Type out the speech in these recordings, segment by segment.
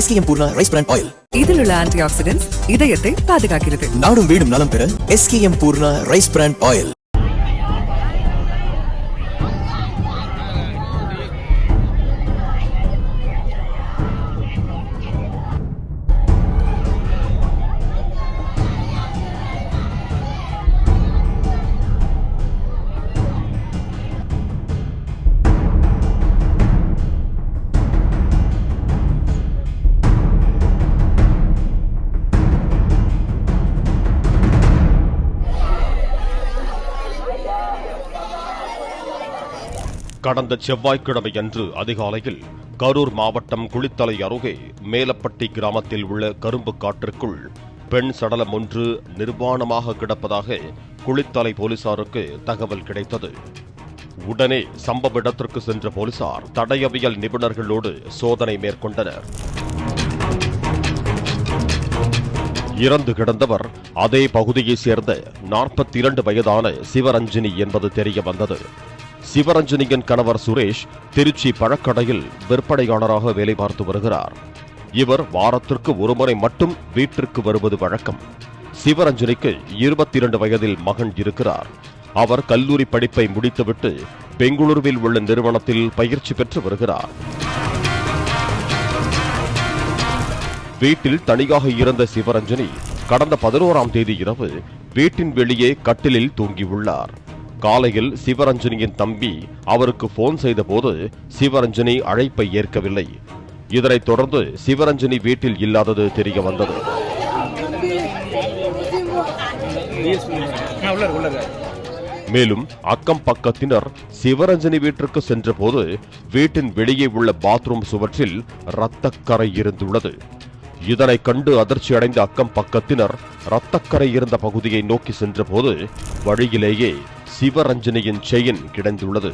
SKM Poorna rice brand oil. இதில் உள்ள anti oxidants இதயத்தை பாதுகாக்கிறது. நாடும் வீடும் நலம் பெற SKM Poorna rice brand oil. கடந்த செவ்வாய்க்கிழமையன்று அதிகாலையில் கரூர் மாவட்டம் குளித்தலை அருகே மேலப்பட்டி கிராமத்தில் உள்ள கரும்பு காட்டிற்குள் பெண் சடலம் ஒன்று நிர்வாணமாக கிடப்பதாக குளித்தலை போலீசாருக்கு தகவல் கிடைத்தது. உடனே சம்பவ இடத்திற்கு சென்ற போலீசார் தடயவியல் நிபுணர்களோடு சோதனை மேற்கொண்டனர். இறந்து கிடந்தவர் அதே பகுதியைச் சேர்ந்த 42 வயதான சிவரஞ்சினி என்பது தெரிய வந்தது. சிவரஞ்சனியின் கணவர் சுரேஷ் திருச்சி பழக்கடையில் விற்பனையாளராக வேலை பார்த்து வருகிறார். இவர் வாரத்திற்கு ஒருமுறை மட்டும் வீட்டிற்கு வருவது வழக்கம். சிவரஞ்சனிக்கு 22 வயதில் மகன் இருக்கிறார். அவர் கல்லூரி படிப்பை முடித்துவிட்டு பெங்களூருவில் உள்ள நிறுவனத்தில் பயிற்சி பெற்று வருகிறார். வீட்டில் தனியாக இருந்த சிவரஞ்சனி கடந்த 11ஆம் தேதி இரவு வீட்டின் வெளியே கட்டிலில் தூங்கியுள்ளார். காலையில் சிவரஞ்சனியின் தம்பி அவருக்கு போன் செய்த போது சிவரஞ்சனி அழைப்பை ஏற்கவில்லை. இதனைத் தொடர்ந்து சிவரஞ்சனி வீட்டில் இல்லாதது தெரிய வந்தது. மேலும் அக்கம் பக்கத்தினர் சிவரஞ்சனி வீட்டிற்கு சென்ற போது வீட்டின் வெளியே உள்ள பாத்ரூம் சுவற்றில் இரத்தக்கரை இருந்துள்ளது. இதனை கண்டு அதிர்ச்சி அடைந்த அக்கம் பக்கத்தினர் இரத்தக்கரை இருந்த பகுதியை நோக்கி சென்ற போது வழியிலேயே சிவரஞ்சனியின் செயின் கிடந்துள்ளது.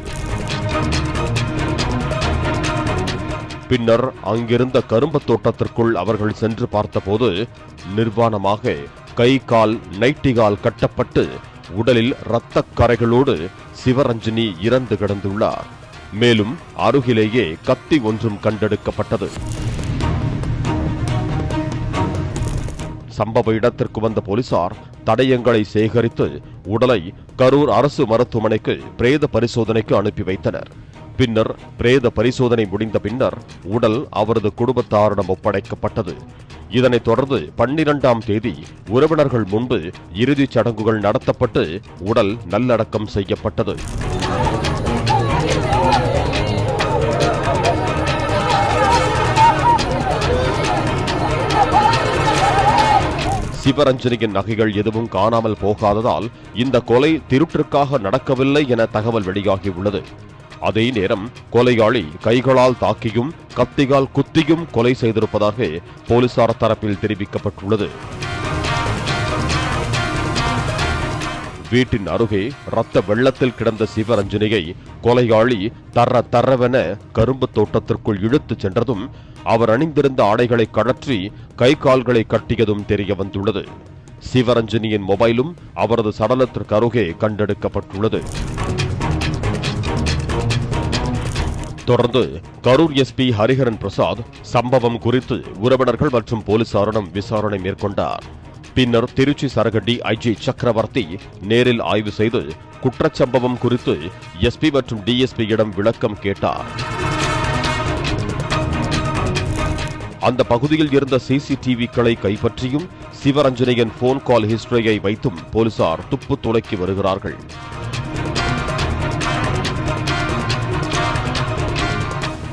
பின்னர் அங்கிருந்த கரும்பு தோட்டத்திற்குள் அவர்கள் சென்று பார்த்தபோது நிர்வாணமாக கை கால் நைட்டிகால் கட்டப்பட்டு உடலில் இரத்தக்கரைகளோடு சிவரஞ்சனி இறந்து கிடந்துள்ளார். மேலும் அருகிலேயே கத்தி ஒன்றும் கண்டெடுக்கப்பட்டது. சம்பவ இடத்திற்கு வந்த போலீசார் தடயங்களை சேகரித்து உடலை கரூர் அரசு மருத்துவமனைக்கு பிரேத பரிசோதனைக்கு அனுப்பி வைத்தனர். பின்னர் பிரேத பரிசோதனை முடிந்த பின்னர் உடல் அவரது குடும்பத்தாரிடம் ஒப்படைக்கப்பட்டது. இதனைத் தொடர்ந்து 12ஆம் தேதி உறவினர்கள் முன்பு இறுதிச் சடங்குகள் நடத்தப்பட்டு உடல் நல்லடக்கம் செய்யப்பட்டது. சிவரஞ்சனியின் நகைகள் எதுவும் காணாமல் போகாததால் இந்த கொலை திருட்டிற்காக நடக்கவில்லை என தகவல் வெளியாகியுள்ளது. அதே நேரம் கொலையாளி கைகளால் தாக்கியும் கத்தியால் குத்தியும் கொலை செய்திருப்பதாக போலீசார் தரப்பில் தெரிவிக்கப்பட்டுள்ளது. வீட்டின் அருகே இரத்த வெள்ளத்தில் கிடந்த சிவரஞ்சனியை கொலையாளி தரவென கரும்பு தோட்டத்திற்குள் இழுத்துச் சென்றதும் அவர் அணிந்திருந்த ஆடைகளை கழற்றி கை கால்களை கட்டியதும் தெரிய வந்துள்ளது. சிவரஞ்சனியின் மொபைலும் அவரது சடலத்திற்கு அருகே கண்டெடுக்கப்பட்டுள்ளது. தொடர்ந்து கரூர் எஸ்பி ஹரிஹரன் பிரசாத் சம்பவம் குறித்து உறவினர்கள் மற்றும் போலீசாரிடம் விசாரணை மேற்கொண்டார். பின்னர் திருச்சி சரகடி ஐஜி சக்கரவர்த்தி நேரில் ஆய்வு செய்து குற்றச்சம்பவம் குறித்து எஸ்பி மற்றும் டிஎஸ்பியிடம் விளக்கம் கேட்டார். அந்த பகுதியில் இருந்த சிசிடிவிக்களை கைப்பற்றியும் சிவரஞ்சனியின் போன் கால் ஹிஸ்டரியை வைத்தும் போலீசார் துப்பு துளைக்கி வருகிறார்கள்.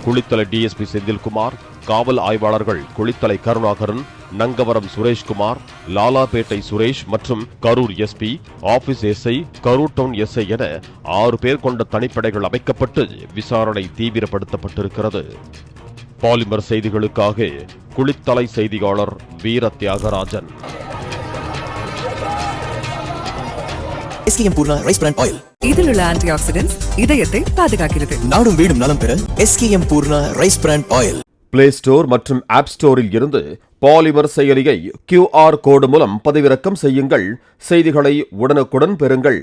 குளித்தலை டிஎஸ்பி செந்தில்குமார், காவல் ஆய்வாளர்கள் குளித்தலை கருணாகரன், நங்கவரம் சுரேஷ்குமார், லாலாபேட்டை சுரேஷ் மற்றும் Karur SP, office SI, Karur town SI என 6 பேர் கொண்ட தனிப்படைகள் அமைக்கப்பட்டு விசாரணை தீவிரப்படுத்தப்பட்டிருக்கிறது. பாலிமர் செய்திகளுக்காக குளித்தலை செய்தியாளர் Veera Thiyagarajan. SKM Poorna rice brand oil. இதில் உள்ள ஆன்டி ஆக்சிடென்ட்ஸ் இதயத்தை பாதுகாக்கிறது. நாடும் வீடும் நலம் பெற SKM Poorna rice brand oil. Play store மற்றும் ஆப் ஸ்டோரில் இருந்து பாலிமர் செயலியை QR கோடு மூலம் பதிவிறக்கம் செய்யுங்கள். செய்திகளை உடனுக்குடன் பெறுங்கள்.